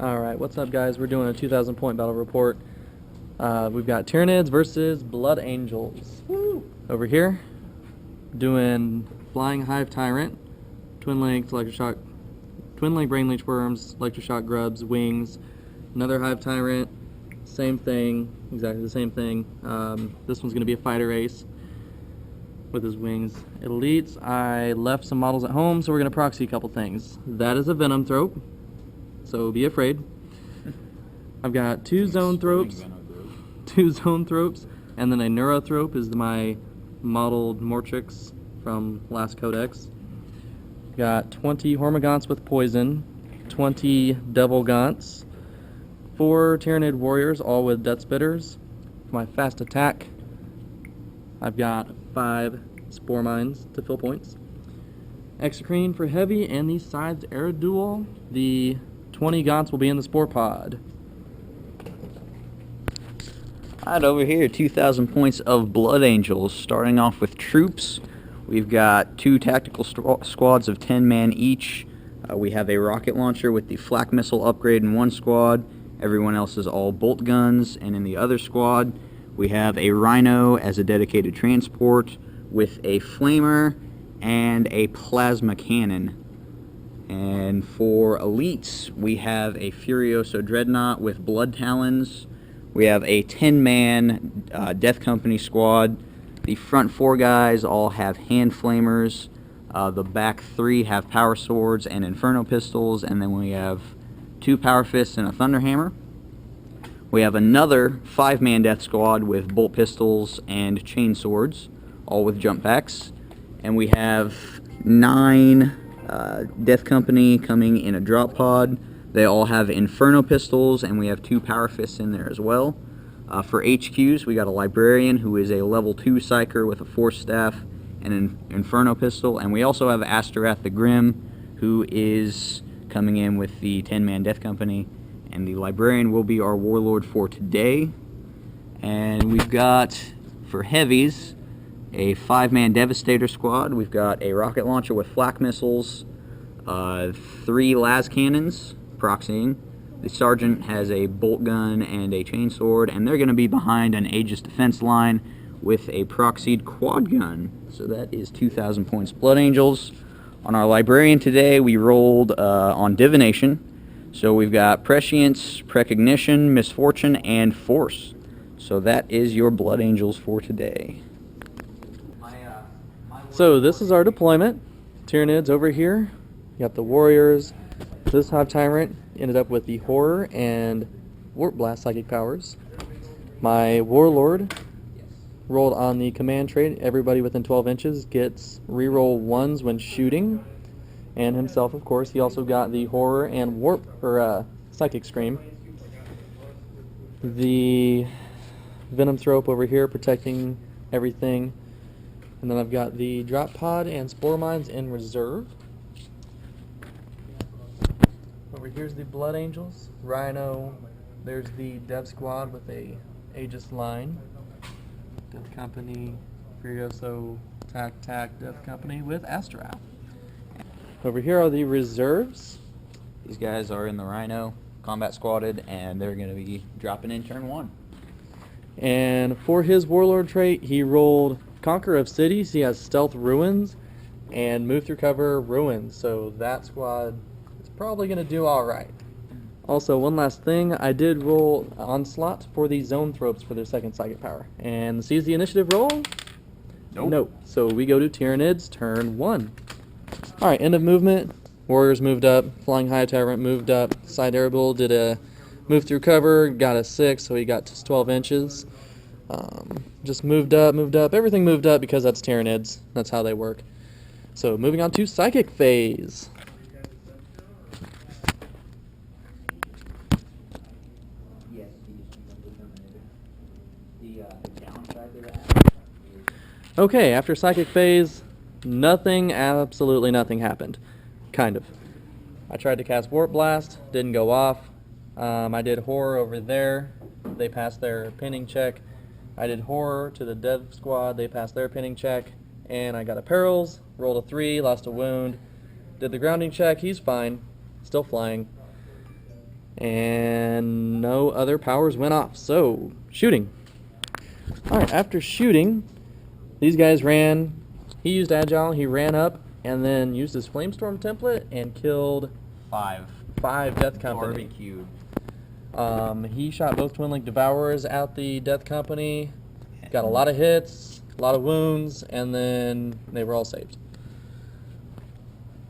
Alright, what's up guys? We're doing a 2,000 point battle report. We've got Tyranids versus Blood Angels. Woo! Over here, doing Flying Hive Tyrant, Twin Link Brain Leech Worms, Electroshock Grubs, Wings, another Hive Tyrant, same thing, exactly the same thing. This one's going to be a Fighter Ace with his wings. Elites, I left some models at home, so we're going to proxy a couple things. That is a Venom Thrope, so be afraid. I've got two Zone Thropes, and then a Neurothrope is my modeled Mortrix from last Codex. Got 20 Hormagaunts with poison, 20 Devil Gaunts, 4 Tyranid Warriors, all with Death Spitters. For my fast attack, I've got 5 Spore Mines to fill points. Exocrine for heavy, and the Scythed Aerodual. The 20 Gaunts will be in the Spore Pod. Alright, over here, 2,000 points of Blood Angels. Starting off with troops, we've got 2 tactical squads of 10 man each. We have a rocket launcher with the flak missile upgrade in one squad. Everyone else is all bolt guns. And in the other squad, we have a Rhino as a dedicated transport with a flamer and a plasma cannon. And for elites, we have a Furioso Dreadnought with blood talons. We have a 10-man Death Company squad. The front 4 guys all have hand flamers. The back 3 have power swords and inferno pistols, and then we have 2 power fists and a thunderhammer. We have another 5-man death squad with bolt pistols and chain swords, all with jump packs. And we have 9 Death Company coming in a drop pod. They all have inferno pistols, and we have 2 power fists in there as well. For HQs, we got a librarian who is a level 2 psyker with a force staff and an inferno pistol, and we also have Astorath the Grim, who is coming in with the 10-man Death Company, and the librarian will be our warlord for today. And we've got, for heavies, a 5-man Devastator squad. We've got a rocket launcher with flak missiles, 3 las cannons, proxying. The sergeant has a bolt gun and a chainsword, and they're going to be behind an Aegis defense line with a proxied quad gun. So that is 2,000 points Blood Angels. On our librarian today, we rolled on divination. So we've got prescience, precognition, misfortune, and force. So that is your Blood Angels for today. So this is our deployment. Tyranids over here. You got the Warriors. This Hive Tyrant ended up with the Horror and Warp Blast psychic powers. My Warlord rolled on the command trait. Everybody within 12 inches gets reroll 1s when shooting. And himself, of course, he also got the Horror and Psychic Scream. The Venom Thrope over here protecting everything. And then I've got the Drop Pod and Spore Mines in reserve. Over here's the Blood Angels, Rhino. There's the Dev Squad with a Aegis line. Death Company, Furioso, Death Company with Astorath. Over here are the reserves. These guys are in the Rhino, combat squatted, and they're going to be dropping in turn 1. And for his Warlord trait, he rolled Conqueror of Cities. He has Stealth Ruins and Move Through Cover Ruins. So that squad is probably going to do alright. Also, one last thing, I did roll Onslaught for the Zone Thropes for their second psychic power. And seize the initiative roll? Nope. Nope. So we go to Tyranids, turn 1. Alright, end of movement. Warriors moved up. Flying Hive Tyrant moved up. Side Airbull did a move through cover, got a 6, so he got to 12 inches. Just moved up. Everything moved up because that's Tyranids. That's how they work. So moving on to Psychic Phase. Okay, after Psychic Phase, absolutely nothing happened. Kind of. I tried to cast Warp Blast, didn't go off. I did Horror over there. They passed their pinning check. I did Horror to the Dev Squad. They passed their pinning check. And I got a Perils, rolled a 3, lost a wound. Did the grounding check. He's fine. Still flying. and no other powers went off. So, shooting. Alright, after shooting, these guys ran. He used Agile, he ran up, and then used his Flamestorm template and killed 5 Death Company. Barbecued. He shot both Twin Link Devourers out the Death Company, got a lot of hits, a lot of wounds, and then they were all saved.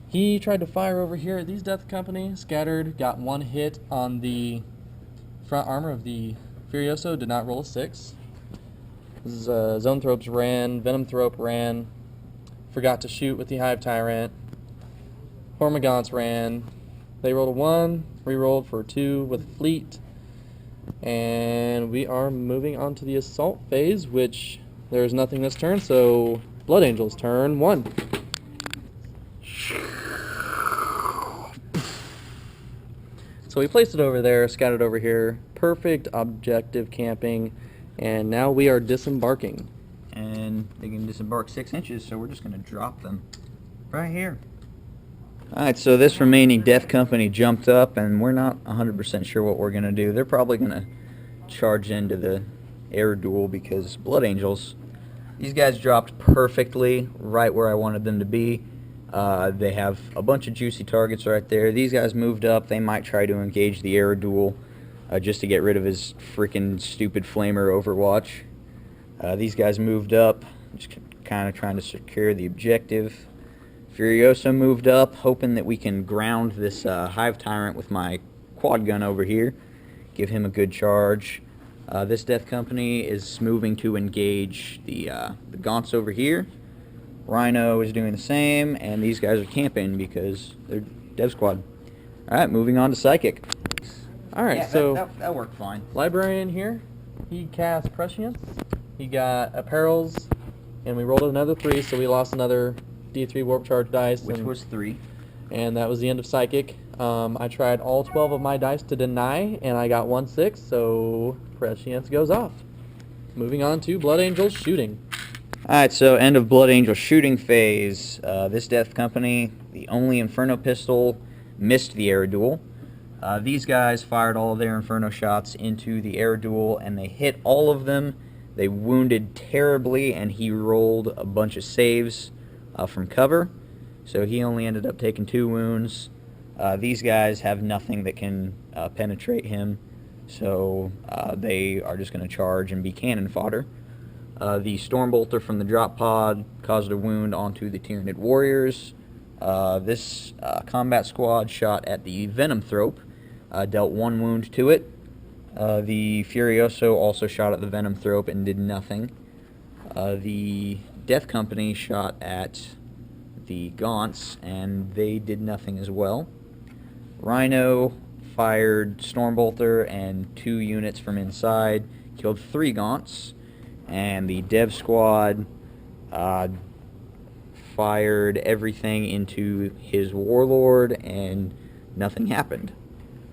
He tried to fire over here at these Death Company, scattered, got 1 hit on the front armor of the Furioso, did not roll a 6. Zone Thropes ran, Venom Thrope ran, forgot to shoot with the Hive Tyrant. Hormagaunts ran, they rolled a 1, re-rolled for 2 with Fleet, and we are moving on to the Assault phase, which there's nothing this turn, so Blood Angels turn 1. So we placed it over there, scattered over here, perfect objective camping, and now we are disembarking. And they can disembark 6 inches, so we're just going to drop them right here. Alright, so this remaining Death Company jumped up, and we're not 100% sure what we're going to do. They're probably going to charge into the air duel because Blood Angels, these guys dropped perfectly right where I wanted them to be. They have a bunch of juicy targets right there. These guys moved up. They might try to engage the air duel just to get rid of his freaking stupid flamer Overwatch. These guys moved up, just kind of trying to secure the objective. Furioso moved up, hoping that we can ground this Hive Tyrant with my quad gun over here, give him a good charge. This Death Company is moving to engage the Gaunts over here. Rhino is doing the same, and these guys are camping because they're Dev Squad. Alright, moving on to Psychic. Alright, Yeah, so that worked fine. Librarian here, he cast Prescience, he got Apparels, and we rolled another 3, so we lost another D3 Warp Charge dice. Which was 3. And that was the end of Psychic. I tried all 12 of my dice to deny, and I got 1-6, so Prescience goes off. Moving on to Blood Angels shooting. Alright, so end of Blood Angel shooting phase. This Death Company, the only Inferno pistol, missed the air duel. These guys fired all of their Inferno shots into the air duel, and they hit all of them. They wounded terribly, and he rolled a bunch of saves from cover. So he only ended up taking 2 wounds. These guys have nothing that can penetrate him, so they are just going to charge and be cannon fodder. The Stormbolter from the drop pod caused a wound onto the Tyranid Warriors. This combat squad shot at the Venom Thrope, dealt 1 wound to it. The Furioso also shot at the Venom Thrope and did nothing. The Death Company shot at the Gaunts, and they did nothing as well. Rhino fired Stormbolter and 2 units from inside, killed 3 Gaunts, and the Dev Squad fired everything into his Warlord, and nothing happened.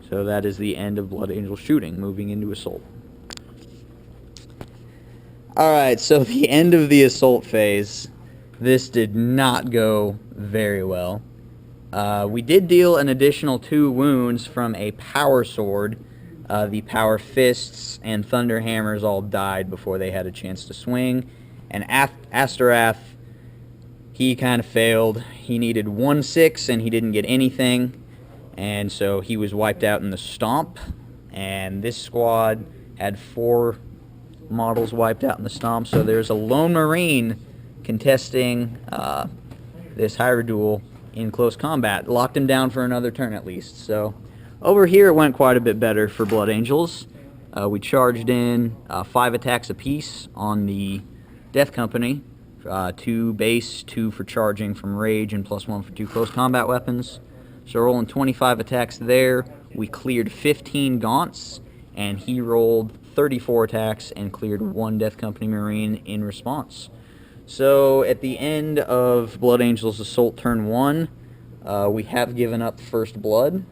So that is the end of Blood Angel shooting, moving into Assault. Alright, so the end of the Assault phase. This did not go very well. We did deal an additional 2 wounds from a Power Sword. The Power Fists and Thunder Hammers all died before they had a chance to swing. And Asterath, he kind of failed. He needed 1-6 and he didn't get anything. And so he was wiped out in the Stomp. And this squad had 4 models wiped out in the Stomp. So there's a Lone Marine contesting this Hieroduel in close combat. Locked him down for another turn at least. So over here it went quite a bit better for Blood Angels. We charged in 5 attacks apiece on the Death Company. 2 base, 2 for charging from Rage, and +1 for 2 close combat weapons. So rolling 25 attacks there. We cleared 15 Gaunts, and he rolled 34 attacks and cleared 1 Death Company Marine in response. So at the end of Blood Angels Assault turn 1, we have given up first blood.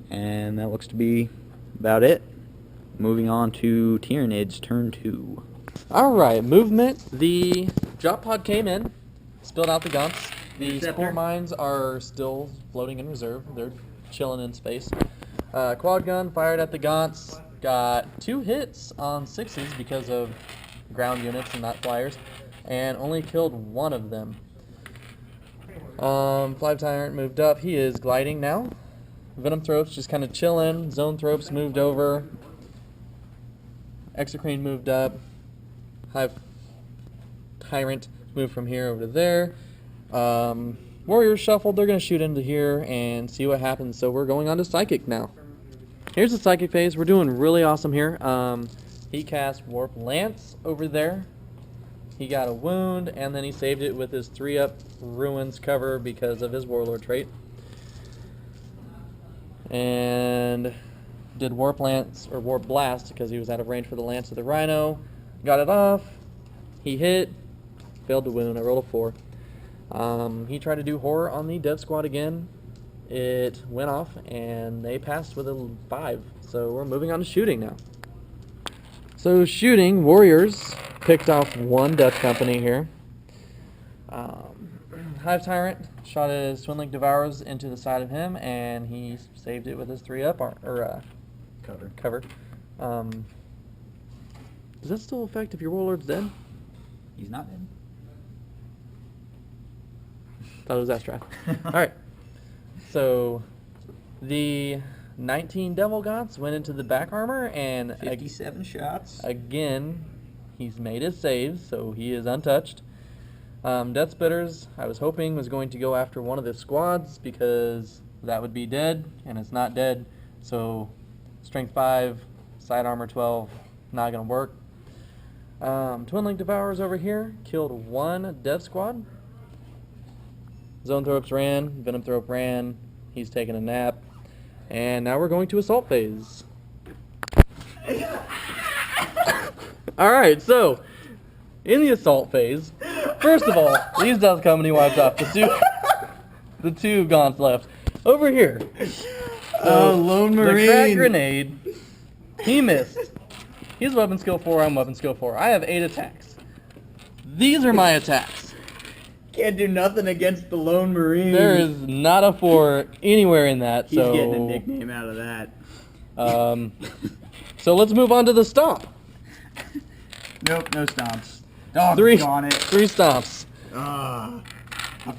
And that looks to be about it. Moving on to Tyranids turn 2. Alright, movement. The drop pod came in, spilled out the Gaunts. The Scepter. Spore Mines are still floating in reserve. They're chilling in space. Quad gun fired at the Gaunts. Got 2 hits on 6s because of ground units and not flyers, and only killed 1 of them. Fly Tyrant moved up. He is gliding now. Venom Thropes just kind of chilling. Zone Thropes moved over. Exocrine moved up. Hive Tyrant moved from here over to there. Warriors shuffled. They're going to shoot into here and see what happens. So we're going on to Psychic now. Here's the Psychic phase. We're doing really awesome here. He cast Warp Lance over there. He got a wound, and then he saved it with his 3-up Ruins cover because of his Warlord trait. And did Warp Lance, or Warp Blast, because he was out of range for the Lance of the Rhino. Got it off. He hit. Failed to wound. I rolled a 4. He tried to do Horror on the Dev Squad again. It went off, and they passed with a 5. So we're moving on to shooting now. So shooting, Warriors picked off 1 Death Company here. Hive Tyrant shot his Twin Link Devourers into the side of him, and he saved it with his 3-up cover. Does that still affect if your Warlord's dead? He's not dead. Thought it was Astral. Alright. So the 19 Devil Gaunts went into the back armor, and 57 shots. Again, he's made his saves, so he is untouched. Death Spitters, I was hoping was going to go after one of the squads because that would be dead, and it's not dead. So Strength 5, Side Armor 12, not going to work. Twin Link Devourers over here killed 1 Dev Squad. Zone Thropes ran, Venom Thrope ran, he's taking a nap. And now we're going to Assault phase. Alright, so in the Assault phase, first of all, these Death Company wiped off the two Gaunts left. Over here. So Lone Marine. The crack grenade, he missed. He's weapon skill 4, I'm weapon skill 4. I have 8 attacks. These are my attacks. Can't do nothing against the Lone Marine. There is not a 4 anywhere in that. He's so getting a nickname out of that. So let's move on to the Stomp. Nope, no stomps. Oh, 3 3 stomps. I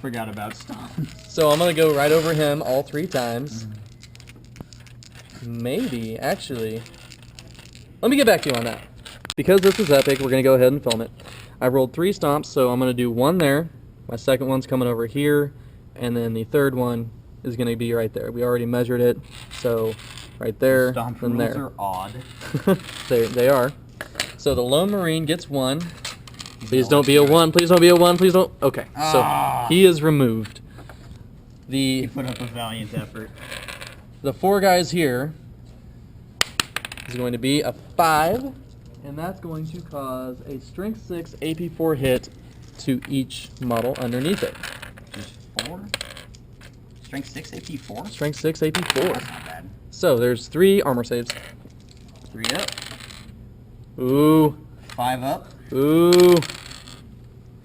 forgot about stomps. So I'm going to go right over him all 3 times. Maybe, actually. Let me get back to you on that. Because this is epic, we're going to go ahead and film it. I rolled 3 stomps, so I'm going to do 1 there. My second one's coming over here. And then the third one is going to be right there. We already measured it. So right there Stomp and rules there. are odd. They are. So the Lone Marine gets 1. Please don't be a 1. Please don't be a 1. Please don't. Okay. So he is removed. He put up a valiant effort. The 4 guys here is going to be a 5, and that's going to cause a Strength 6 AP4 hit to each model underneath it. Just 4? Strength 6 AP4? Strength 6 AP4. That's not bad. So there's 3 armor saves. 3 up. Ooh. 5 up. Ooh.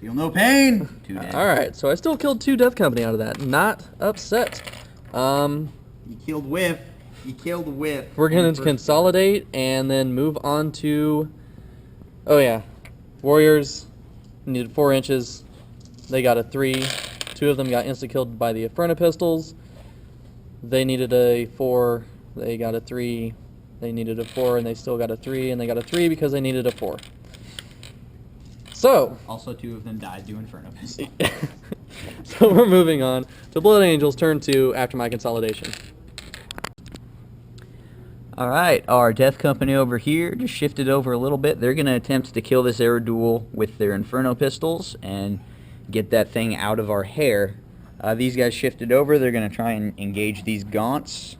Feel no pain. 2 dead. Alright, so I still killed 2 Death Company out of that. Not upset. You killed Whiff. You killed Whiff. We're going to consolidate and then move on to... Oh yeah. Warriors needed 4 inches. They got a 3. 2 of them got insta-killed by the Inferno Pistols. They needed a 4. They got a 3. They needed a 4, and they still got a 3. And they got a 3 because they needed a 4. So... Also, 2 of them died to Inferno Pistols. So we're moving on to Blood Angels turn 2 after my consolidation. Alright, our Death Company over here just shifted over a little bit. They're going to attempt to kill this Aeroduel with their Inferno Pistols and get that thing out of our hair. These guys shifted over. They're going to try and engage these Gaunts.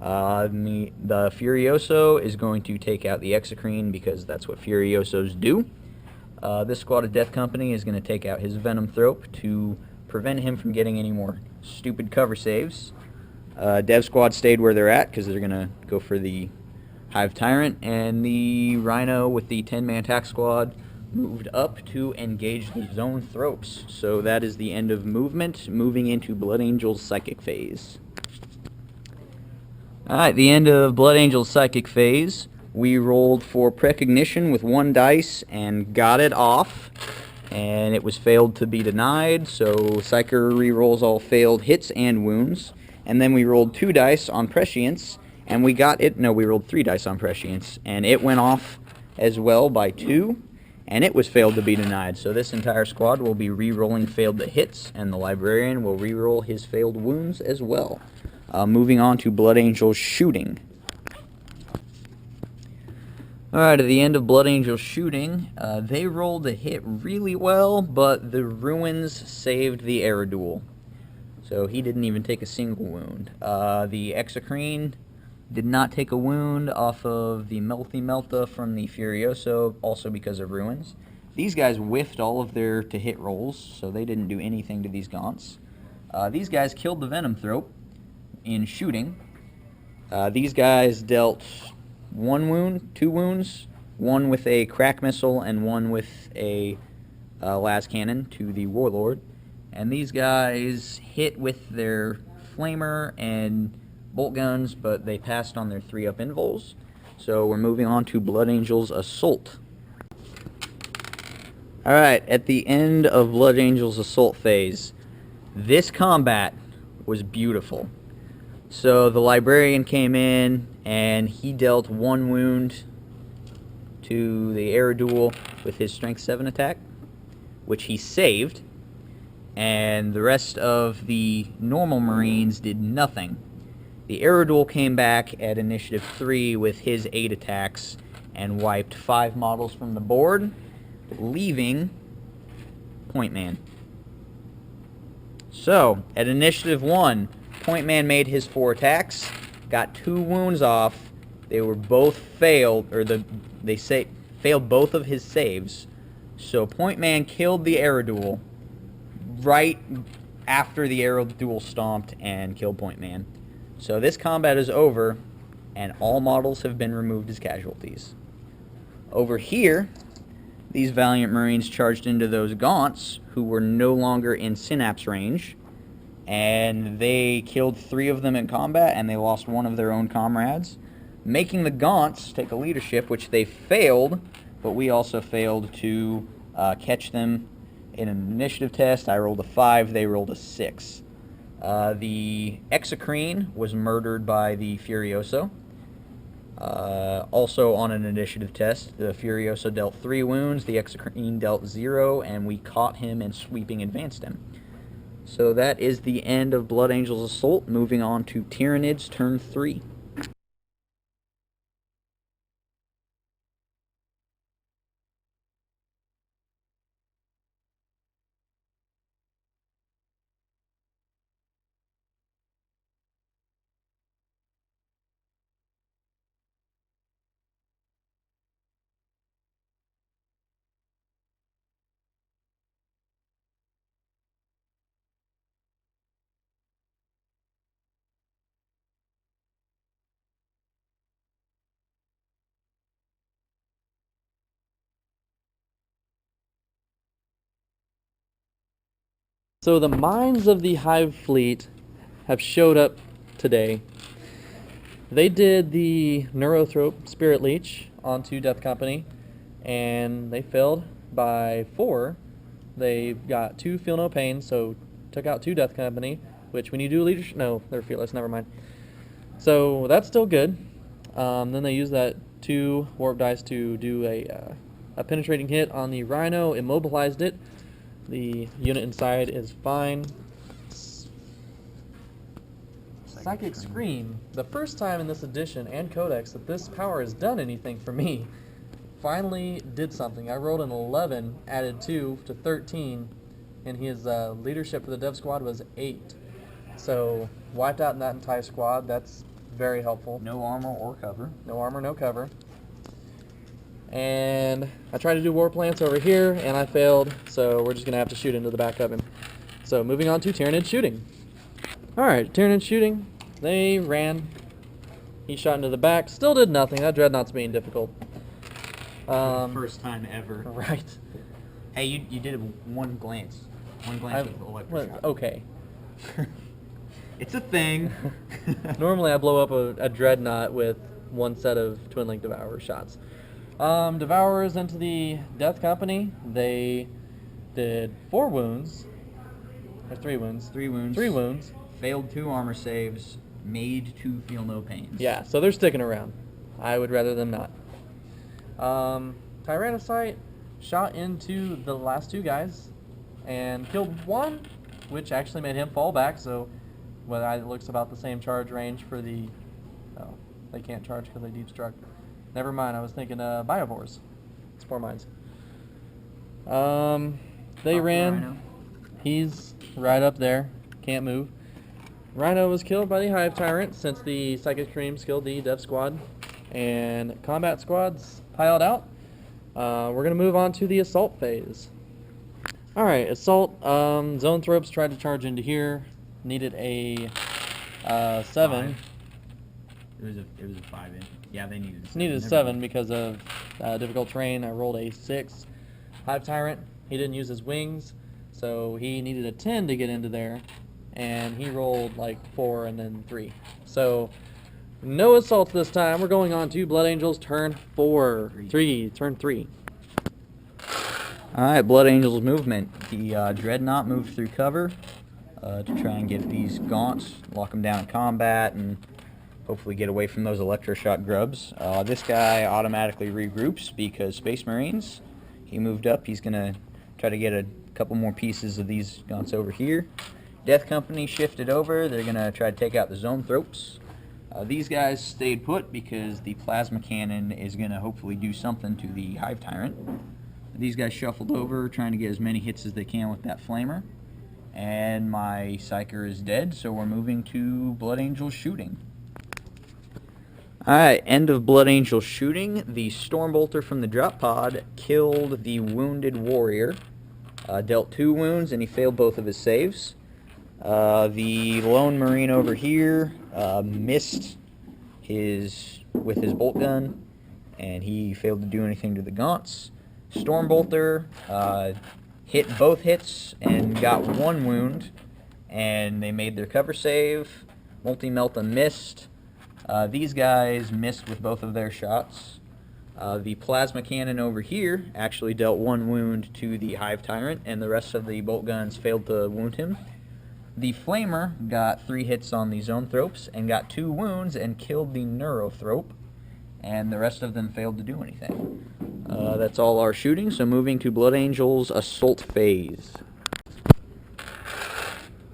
The Furioso is going to take out the Exocrine because that's what Furiosos do. This squad of Death Company is going to take out his Venom Thrope to prevent him from getting any more stupid cover saves. Dev Squad stayed where they're at because they're going to go for the Hive Tyrant, and the Rhino with the 10-man attack squad moved up to engage the Zone Thropes. So that is the end of movement, moving into Blood Angels Psychic phase. Alright, the end of Blood Angel's psychic phase. We rolled for precognition with 1 dice and got it off. And it was failed to be denied, so Psyker rerolls all failed hits and wounds. And then we rolled 2 dice on prescience, and we got it. No, we rolled 3 dice on prescience, and it went off as well by 2, and it was failed to be denied. So this entire squad will be re-rolling failed hits, and the librarian will re-roll his failed wounds as well. Moving on to Blood Angel's shooting. Alright, at the end of Blood Angel's shooting, they rolled a hit really well, but the ruins saved the Aerodule. So he didn't even take a single wound. The Exocrine did not take a wound off of the Melty Melta from the Furioso, also because of ruins. These guys whiffed all of their to-hit rolls, so they didn't do anything to these Gaunts. These guys killed the Venomthrope in shooting. These guys dealt 1 wound, 2 wounds, 1 with a crack missile and 1 with a las cannon to the Warlord. And these guys hit with their flamer and bolt guns, but they passed on their 3-up invols. So we're moving on to Blood Angel's assault. Alright, at the end of Blood Angel's assault phase, this combat was beautiful. So the librarian came in and he dealt 1 wound to the Aerodule with his strength 7 attack, which he saved, and the rest of the normal Marines did nothing. The Aerodule came back at initiative 3 with his 8 attacks and wiped 5 models from the board, leaving Point Man. So, at initiative 1, Point Man made his 4 attacks, got 2 wounds off. They were both failed, or failed both of his saves. So Point Man killed the Aerodule right after the Aerodule stomped and killed Point Man. So this combat is over, and all models have been removed as casualties. Over here, these valiant Marines charged into those Gaunts, who were no longer in Synapse range, and they killed 3 of them in combat, and they lost 1 of their own comrades, making the Gaunts take a leadership, which they failed, but we also failed to catch them in an initiative test. I rolled a 5, they rolled a 6. The Exocrine was murdered by the Furioso. Also on an initiative test, the Furioso dealt 3 wounds, the Exocrine dealt 0, and we caught him and sweeping advanced him. So that is the end of Blood Angel's assault. Moving on to Tyranids turn 3. So the minds of the Hive fleet have showed up today. They did the Neurothrope Spirit Leech onto Death Company, and they failed by 4. They got 2 Feel No Pain, so took out 2 Death Company, which when you do leadership... No, they're fearless, never mind. So that's still good. Then they used that 2 Warp Dice to do a penetrating hit on the Rhino, immobilized it. The unit inside is fine. Psychic Scream. The first time in this edition and codex that this power has done anything for me. Finally did something. I rolled an 11, added 2 to 13, and his leadership for the dev squad was 8. So wiped out in that entire squad. That's very helpful. No armor or cover. No armor, no cover. And I tried to do war plants over here, and I failed, so we're just going to have to shoot into the back of him. So moving on to Tyranid shooting. Alright, Tyranid shooting. They ran. He shot into the back. Still did nothing. That Dreadnought's being difficult. First time ever. Right. Hey, you did one glance. One glance with the electric shot. Okay. It's a thing. Normally I blow up a Dreadnought with one set of Twin Link Devourer shots. Devourers into the Death Company. They did 4 wounds. Or 3 wounds. 3 wounds. 3 wounds. Failed 2 armor saves. Made 2 feel no pains. Yeah, so they're sticking around. I would rather them not. Tyrannocyte shot into the last 2 guys and killed 1, which actually made him fall back, so it looks about the same charge range for the... Oh, they can't charge because they deep struck. Never mind, I was thinking Biovores. Spore Mines. They ran. Rhino. He's right up there. Can't move. Rhino was killed by the Hive Tyrant since the Psychic Streams killed the Dev Squad. And combat squads piled out. We're going to move on to the assault phase. Alright, assault. Zone Thropes tried to charge into here. Needed a 7. 5. It was a 5. Yeah, they needed a 7. Needed a 7 because of difficult terrain. I rolled a 6. Hive Tyrant, he didn't use his wings, so he needed a 10 to get into there. And he rolled like 4 and then 3. So no assaults this time. We're going on to Blood Angels turn 4. Turn 3. Alright, Blood Angels movement. The Dreadnought moved through cover to try and get these gaunts, lock them down in combat, and hopefully get away from those electroshock grubs. This guy automatically regroups because Space Marines, he moved up. He's going to try to get a couple more pieces of these gaunts over here. Death Company shifted over. They're going to try to take out the Zone Thropes. These guys stayed put because the Plasma Cannon is going to hopefully do something to the Hive Tyrant. These guys shuffled over, trying to get as many hits as they can with that Flamer. And my Psyker is dead, so we're moving to Blood Angel shooting. Alright, end of Blood Angel shooting. The Stormbolter from the drop pod killed the wounded warrior. Dealt 2 wounds, and he failed both of his saves. The lone Marine over here missed with his bolt gun, and he failed to do anything to the gaunts. Stormbolter hit both hits and got 1 wound, and they made their cover save. Multi-Melta missed. These guys missed with both of their shots. The Plasma Cannon over here actually dealt 1 wound to the Hive Tyrant, and the rest of the bolt guns failed to wound him. The Flamer got 3 hits on the Zone Thropes and got 2 wounds and killed the Neurothrope, and the rest of them failed to do anything. That's all our shooting, so moving to Blood Angels assault phase.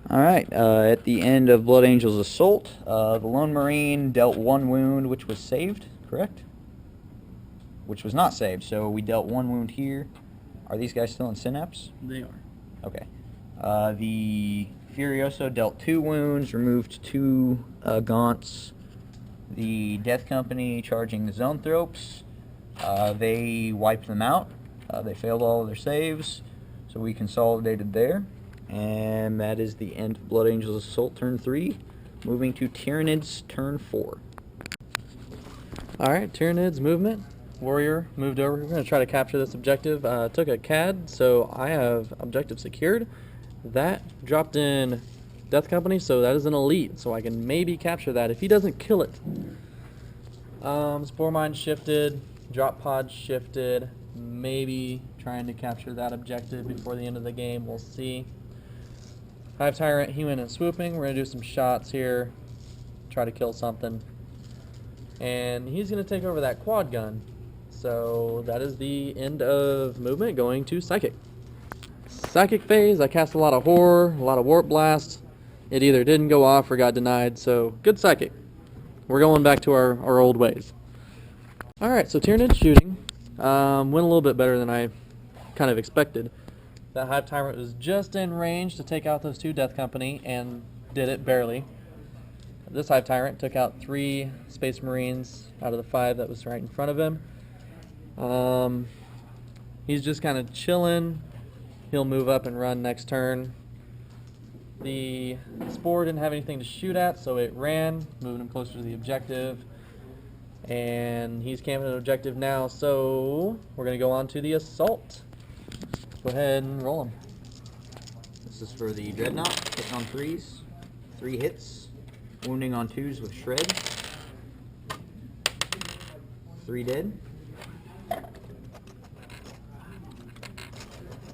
Alright, at the end of Blood Angels assault, the lone Marine dealt 1 wound, which was saved, correct? Which was not saved, so we dealt 1 wound here. Are these guys still in Synapse? They are. Okay. The Furioso dealt 2 wounds, removed 2 gaunts. The Death Company charging the Zone Thropes, they wiped them out. They failed all of their saves, so we consolidated there. And that is the end of Blood Angels Assault turn 3. Moving to Tyranids turn 4. Alright, Tyranids movement. Warrior moved over. We're going to try to capture this objective. Took a CAD, so I have objective secured. That dropped in Death Company, so that is an elite, so I can maybe capture that if he doesn't kill it. Spore Mine shifted, drop pod shifted, maybe trying to capture that objective before the end of the game. We'll see. Hive Tyrant, he went in swooping. We're going to do some shots here, try to kill something. And he's going to take over that quad gun. So that is the end of movement, going to Psychic. Psychic phase, I cast a lot of Horror, a lot of Warp Blast. It either didn't go off or got denied, so good Psychic. We're going back to our old ways. Alright, so Tyranid shooting went a little bit better than I kind of expected. That Hive Tyrant was just in range to take out those 2 Death Company, and did it barely. This Hive Tyrant took out 3 Space Marines out of the 5 that was right in front of him. He's just kind of chilling. He'll move up and run next turn. The Spore didn't have anything to shoot at, so it ran, moving him closer to the objective. And he's camping an objective now, so we're going to go on to the assault. Go ahead and roll him. This is for the Dreadnought, hitting on 3s. 3 hits. Wounding on 2s with Shred. 3 dead.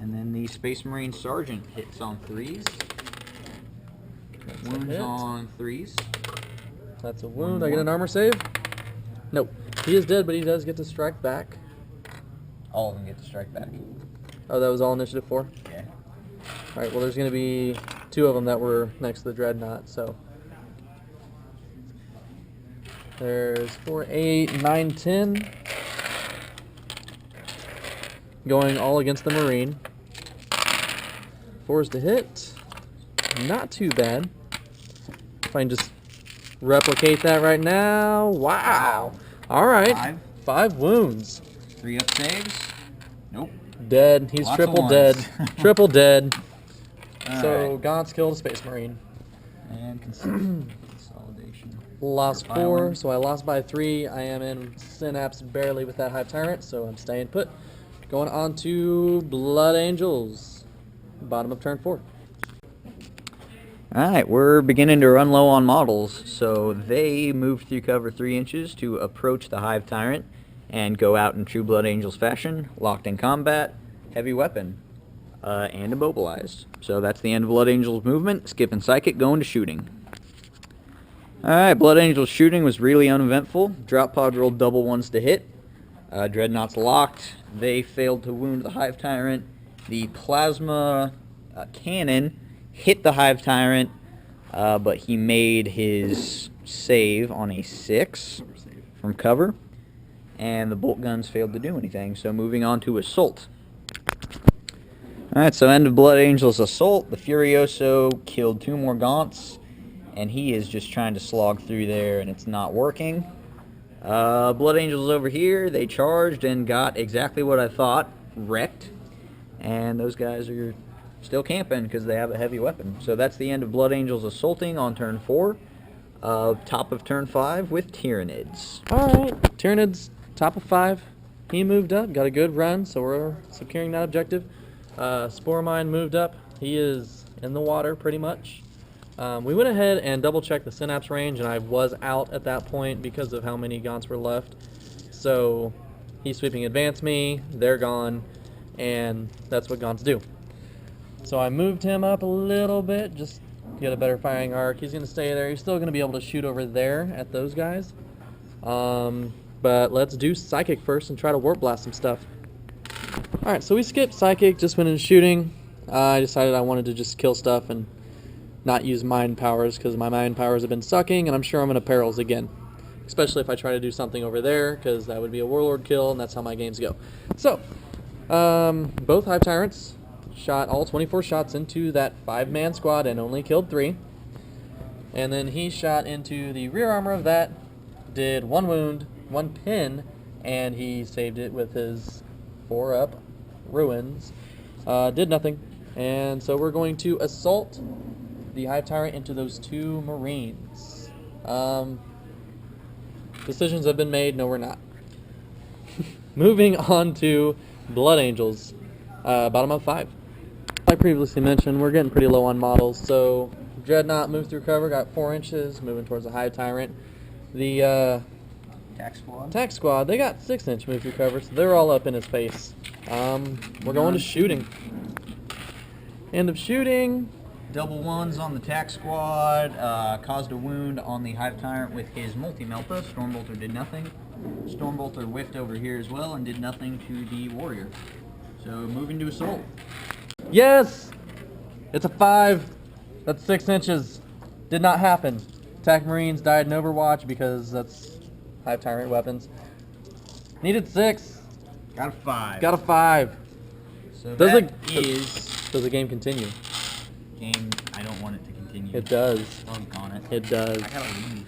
And then the Space Marine Sergeant hits on 3s. Wounds on 3s. That's a wound. I get an armor save? Nope. He is dead, but he does get to strike back. All of them get to strike back. Oh, that was all initiative 4? Yeah. Alright, well there's going to be 2 of them that were next to the Dreadnought, so... There's 4, 8, 9, 10. Going all against the Marine. 4's to hit. Not too bad. If I can just replicate that right now. Wow. Alright. 5 wounds. 3 up saves. Nope. Dead. He's Lots triple of dead. ones. Triple dead. So Alright. Gaunt's killed a Space Marine. And consolidation. Lost By 4, 1. so I lost by 3. I am in Synapse barely with that Hive Tyrant, so I'm staying put. Going on to Blood Angels. Bottom of turn 4. Alright, we're beginning to run low on models, so they moved through cover 3 inches to approach the Hive Tyrant and go out in true Blood Angels fashion, locked in combat, heavy weapon, and immobilized. So that's the end of Blood Angels movement, skipping Psychic, going to shooting. Alright, Blood Angels shooting was really uneventful. Drop pod rolled double 1s to hit. Dreadnoughts locked. They failed to wound the Hive Tyrant. The plasma cannon hit the Hive Tyrant, but he made his save on a 6 from cover. And the bolt guns failed to do anything, so moving on to Assault. Alright, so end of Blood Angels Assault. The Furioso killed 2 more Gaunts, and he is just trying to slog through there, and it's not working. Blood Angels over here, they charged and got exactly what I thought, wrecked. And those guys are still camping because they have a heavy weapon. So that's the end of Blood Angels Assaulting on turn 4. Top of turn 5 with Tyranids. Alright, Tyranids, top of 5. He moved up, got a good run, so we're securing that objective. Spore Mine moved up. He is in the water pretty much. We went ahead and double-checked the Synapse range, and I was out at that point because of how many Gaunts were left. So he's sweeping advance me, they're gone, and that's what Gaunts do. So I moved him up a little bit, just to get a better firing arc. He's going to stay there. He's still going to be able to shoot over there at those guys. But let's do Psychic first and try to Warp Blast some stuff. Alright, so we skipped Psychic, just went into shooting. I decided I wanted to just kill stuff and not use mind powers because my mind powers have been sucking, and I'm sure I'm going to perils again. Especially if I try to do something over there, because that would be a Warlord kill, and that's how my games go. So, both Hive Tyrants shot all 24 shots into that 5-man squad and only killed 3. And then he shot into the rear armor of that, did 1 wound, 1 pin, and he saved it with his 4-up ruins. Did nothing. And so we're going to assault the Hive Tyrant into those 2 Marines. Decisions have been made. No, we're not. Moving on to Blood Angels. Bottom of 5. Like previously mentioned, we're getting pretty low on models, so Dreadnought moved through cover, got 4 inches, moving towards the Hive Tyrant. The Tac Squad, they got 6-inch move through cover, so they're all up in his face. We're going to shooting. End of shooting. Double 1s on the Tac Squad, caused a wound on the Hive Tyrant with his Multi-Melta. Stormbolter did nothing. Stormbolter whiffed over here as well and did nothing to the Warrior. So moving to Assault. Yes! It's a 5. That's 6 inches. Did not happen. Attack Marines died in Overwatch because that's Hive Tyrant weapons. Needed 6. Got a 5. Got a 5. So Does the game continue? Game, I don't want it to continue. It does. Bunk on it. It does. I gotta leave.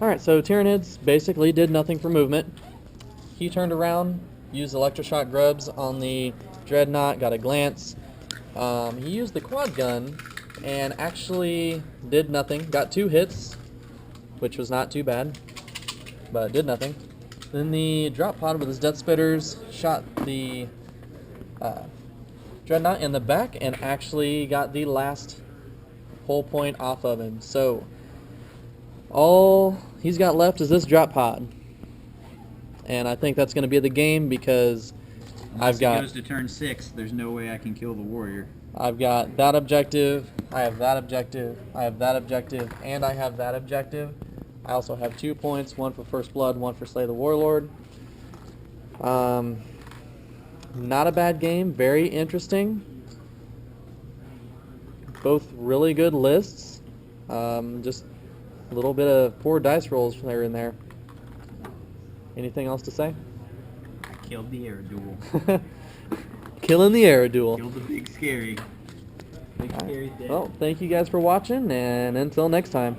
Alright, so Tyranids basically did nothing for movement. He turned around, used electroshock grubs on the Dreadnought, got a glance. He used the quad gun and actually did nothing. Got 2 hits, which was not too bad, but did nothing. Then the drop pod with his Death Spitters shot the Dreadnought in the back and actually got the last whole point off of him. So all he's got left is this drop pod. And I think that's going to be the game because Unless I've got it goes to turn 6, there's no way I can kill the warrior. I've got that objective, I have that objective, I have that objective, and I have that objective. I also have 2 points, one for First Blood, one for Slay the Warlord. Not a bad game, very interesting. Both really good lists. Just a little bit of poor dice rolls there and there. Anything else to say? I killed the air duel. Killing the air duel. Killed the big scary. Big scary dead. Well, thank you guys for watching, and until next time.